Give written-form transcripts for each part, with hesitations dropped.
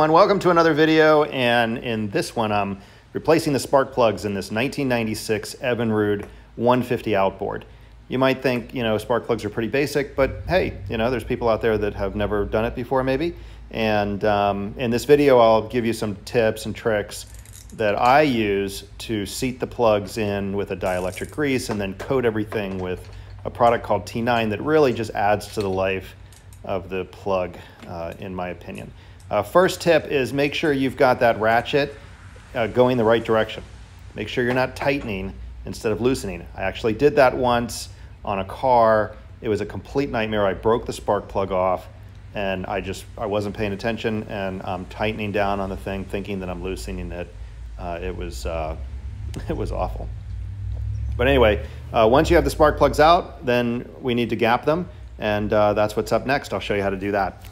everyone, welcome to another video, and in this one I'm replacing the spark plugs in this 1996 Evinrude 150 outboard. You might think, spark plugs are pretty basic, but hey, there's people out there that have never done it before maybe. And in this video I'll give you some tips and tricks that I use to seat the plugs in with a dielectric grease and then coat everything with a product called T9 that really just adds to the life of the plug, in my opinion. First tip is make sure you've got that ratchet going the right direction. Make sure you're not tightening instead of loosening. I actually did that once on a car. It was a complete nightmare. I broke the spark plug off and I wasn't paying attention, and I'm tightening down on the thing thinking that I'm loosening it. It was awful. But anyway, once you have the spark plugs out, then we need to gap them, and that's what's up next. I'll show you how to do that.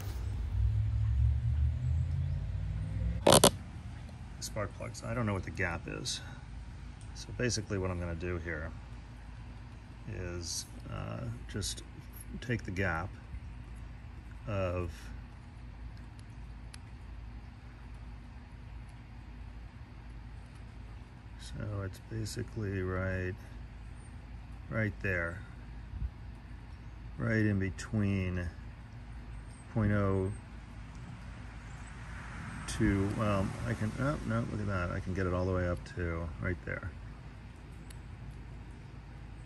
Spark plugs, I don't know what the gap is. So basically what I'm going to do here is just take the gap of so it's basically right there, right in between 0.02, well, I can, oh no, look at that, I can get it all the way up to right there.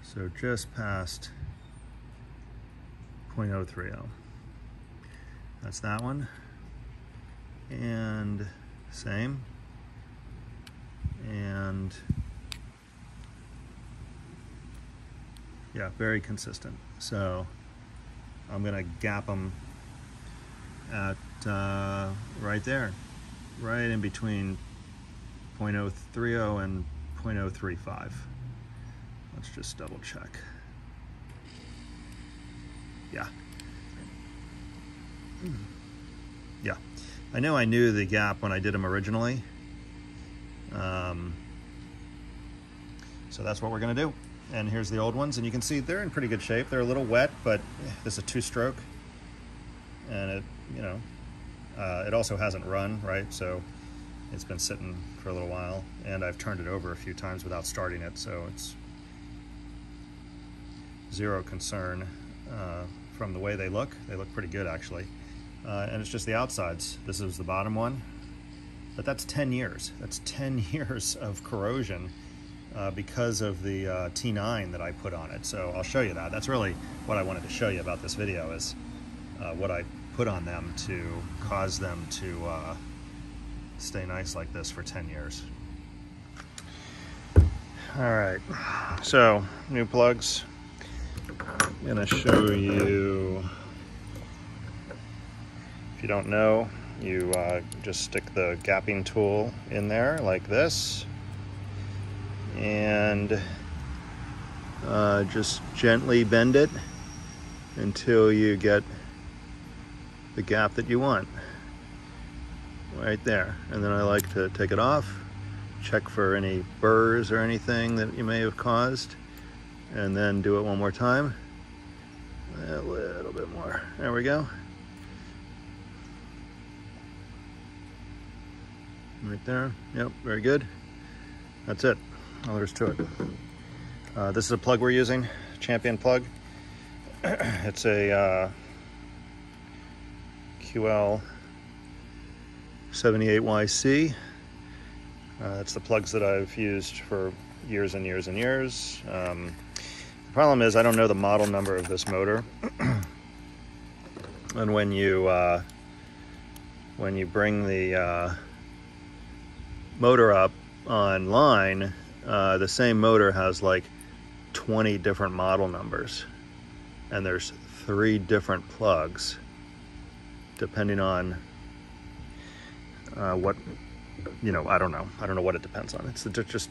So just past 0.030. That's that one. And same. And yeah, very consistent. So I'm gonna gap them at right there, right in between 0.030 and 0.035. Let's just double check. Yeah. Yeah. I know I knew the gap when I did them originally. So that's what we're going to do. And here's the old ones, and you can see they're in pretty good shape. They're a little wet, but this is a two-stroke, and it, it also hasn't run, right? So it's been sitting for a little while, and I've turned it over a few times without starting it, so it's zero concern from the way they look. They look pretty good, actually. And it's just the outsides. This is the bottom one, but that's 10 years. That's 10 years of corrosion because of the T9 that I put on it. So I'll show you that. That's really what I wanted to show you about this video, is what I put on them to cause them to stay nice like this for 10 years. All right, so new plugs. I'm gonna show you, if you don't know, you just stick the gapping tool in there like this, and just gently bend it until you get the gap that you want right there. And then I like to take it off, check for any burrs or anything that you may have caused, and then do it one more time. A little bit more. There we go. Right there. Yep, very good. That's it. All there is to it. This is a plug we're using, Champion plug. It's a QL 78YC. It's the plugs that I've used for years and years and years. The problem is I don't know the model number of this motor. And when you bring the motor up online, the same motor has like 20 different model numbers, and there's 3 different plugs depending on what, I don't know what it depends on. It's just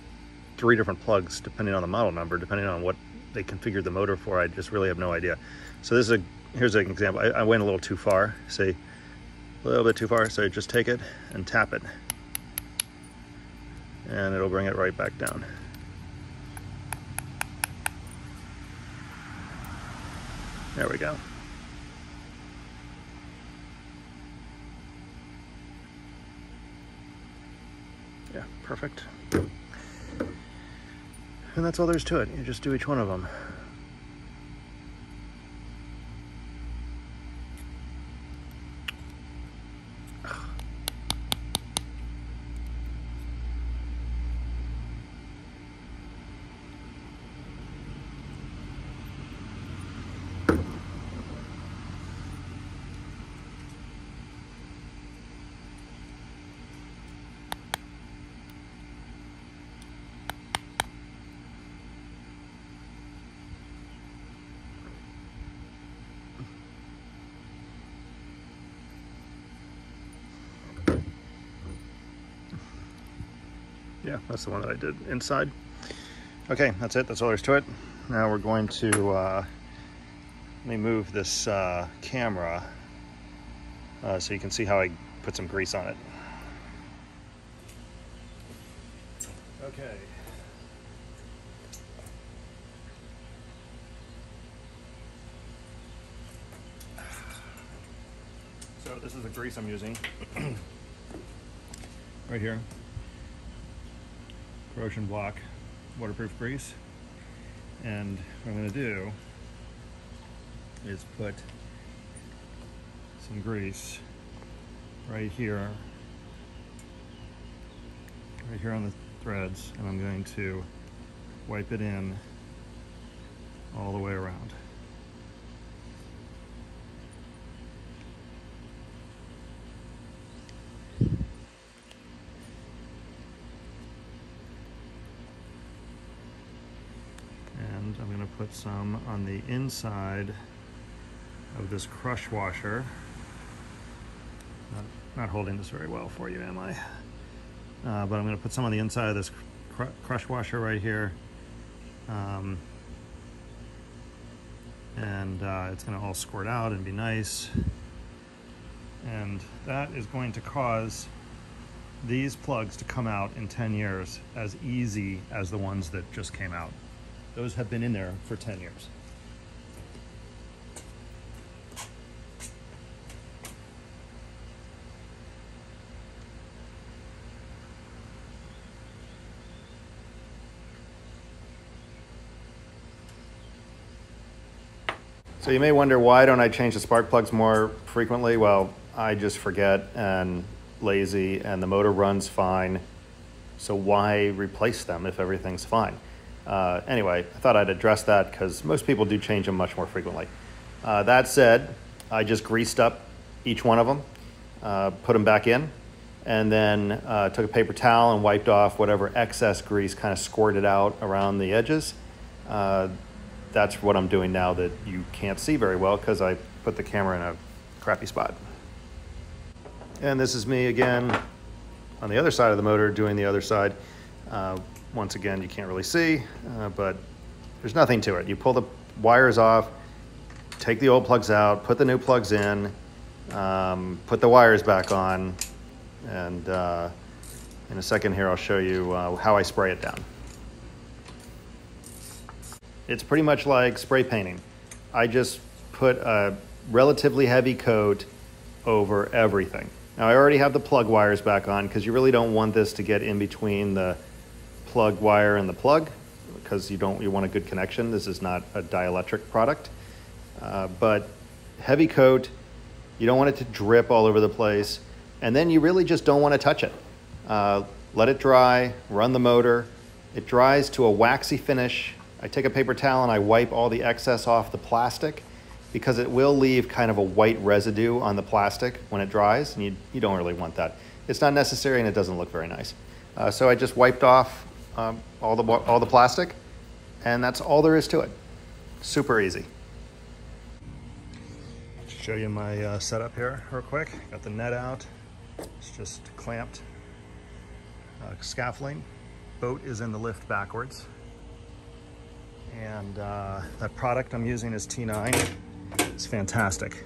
3 different plugs depending on the model number, depending on what they configured the motor for. I just really have no idea. So this is here's an example. I went a little too far, say a little bit too far, so just take it and tap it, and it'll bring it right back down. There we go. Yeah, perfect. And that's all there is to it. You just do each one of them. Yeah, that's the one that I did inside. Okay, that's it. That's all there's to it. Now we're going to, let me move this camera so you can see how I put some grease on it. Okay. So this is the grease I'm using. Right here. Corrosion block, waterproof grease. And what I'm going to do is put some grease right here on the threads, and I'm going to wipe it in all the way around. And I'm going to put some on the inside of this crush washer. Not holding this very well for you, am I? But I'm going to put some on the inside of this crush washer right here. And it's going to all squirt out and be nice. And that is going to cause these plugs to come out in 10 years as easy as the ones that just came out. Those have been in there for 10 years. So you may wonder, why don't I change the spark plugs more frequently? Well, I just forget and lazy, and the motor runs fine. So why replace them if everything's fine? Anyway, I thought I'd address that because most people do change them much more frequently. That said, I just greased up each one of them, put them back in, and then took a paper towel and wiped off whatever excess grease kind of squirted out around the edges. That's what I'm doing now that you can't see very well because I put the camera in a crappy spot. And this is me again on the other side of the motor doing the other side. Once again, you can't really see, but there's nothing to it. You pull the wires off, take the old plugs out, put the new plugs in, put the wires back on, and in a second here I'll show you how I spray it down. It's pretty much like spray painting. I just put a relatively heavy coat over everything. Now I already have the plug wires back on because you really don't want this to get in between the plug wire and the plug because you want a good connection. This is not a dielectric product. But heavy coat, you don't want it to drip all over the place, and then you really just don't want to touch it. Let it dry, run the motor. It dries to a waxy finish. I take a paper towel and I wipe all the excess off the plastic because it will leave kind of a white residue on the plastic when it dries, and you don't really want that. It's not necessary and it doesn't look very nice. So I just wiped off all the plastic, and that's all there is to it. Super easy. Show you my setup here real quick. Got the net out. It's just clamped scaffolding. Boat is in the lift backwards. And that product I'm using is T9. It's fantastic.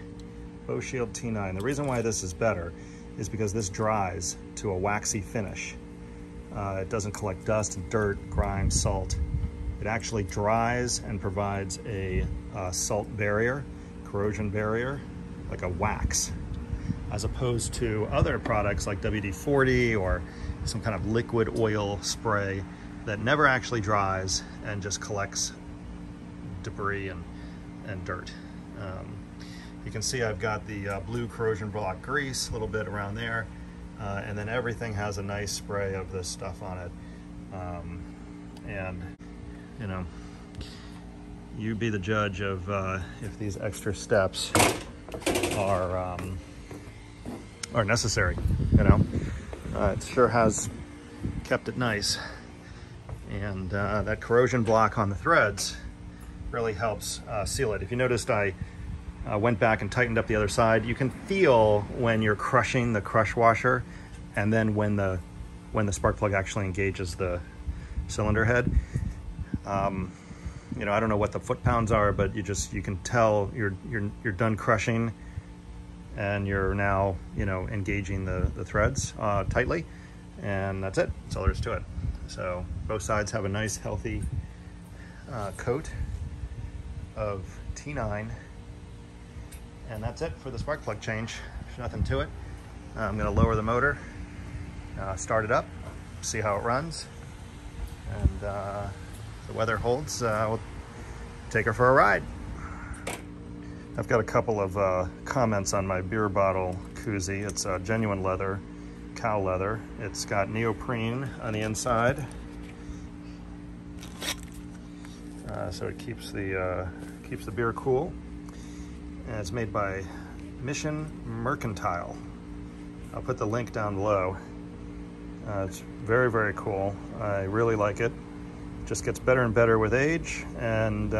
Bow Shield T9. The reason why this is better is because this dries to a waxy finish. It doesn't collect dust, dirt, grime, salt. It actually dries and provides a salt barrier, corrosion barrier, like a wax, as opposed to other products like WD-40 or some kind of liquid oil spray that never actually dries and just collects debris and dirt. You can see I've got the blue corrosion block grease, a little bit around there, and then everything has a nice spray of this stuff on it. And you know, you be the judge of if these extra steps are necessary. You know, it sure has kept it nice, and that corrosion block on the threads really helps seal it. If you noticed, I went back and tightened up the other side. You can feel when you're crushing the crush washer, and then when the spark plug actually engages the cylinder head. You know, I don't know what the foot pounds are, but you can tell you're done crushing, and you're now, you know, engaging the threads tightly, and that's it. That's all there is to it. So both sides have a nice healthy coat of T9, and that's it for the spark plug change. There's nothing to it. I'm going to lower the motor, start it up, see how it runs, and if the weather holds, we'll take her for a ride. I've got a couple of comments on my beer bottle koozie. It's genuine leather, cow leather. It's got neoprene on the inside, so it keeps the beer cool. And it's made by Mission Mercantile. I'll put the link down below. It's very, very cool. I really like it. Just gets better and better with age, and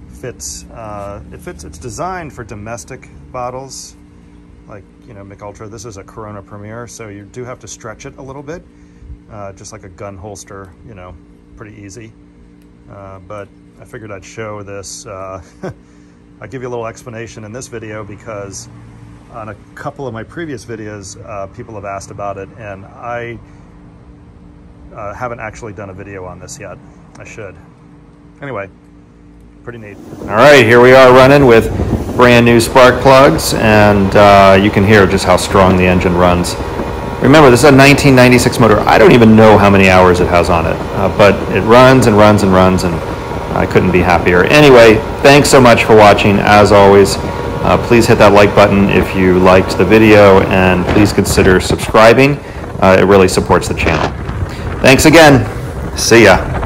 fits. It's designed for domestic bottles, like, you know, Mich Ultra. This is a Corona Premier, so you do have to stretch it a little bit, just like a gun holster. You know, pretty easy. But I figured I'd show this. I'll give you a little explanation in this video because on a couple of my previous videos, people have asked about it, and I haven't actually done a video on this yet. I should. Anyway, pretty neat. All right, here we are running with brand new spark plugs, and you can hear just how strong the engine runs. Remember, this is a 1996 motor. I don't even know how many hours it has on it, but it runs and runs and runs, and I couldn't be happier. Anyway, thanks so much for watching. As always, please hit that like button if you liked the video, and please consider subscribing. It really supports the channel. Thanks again. See ya.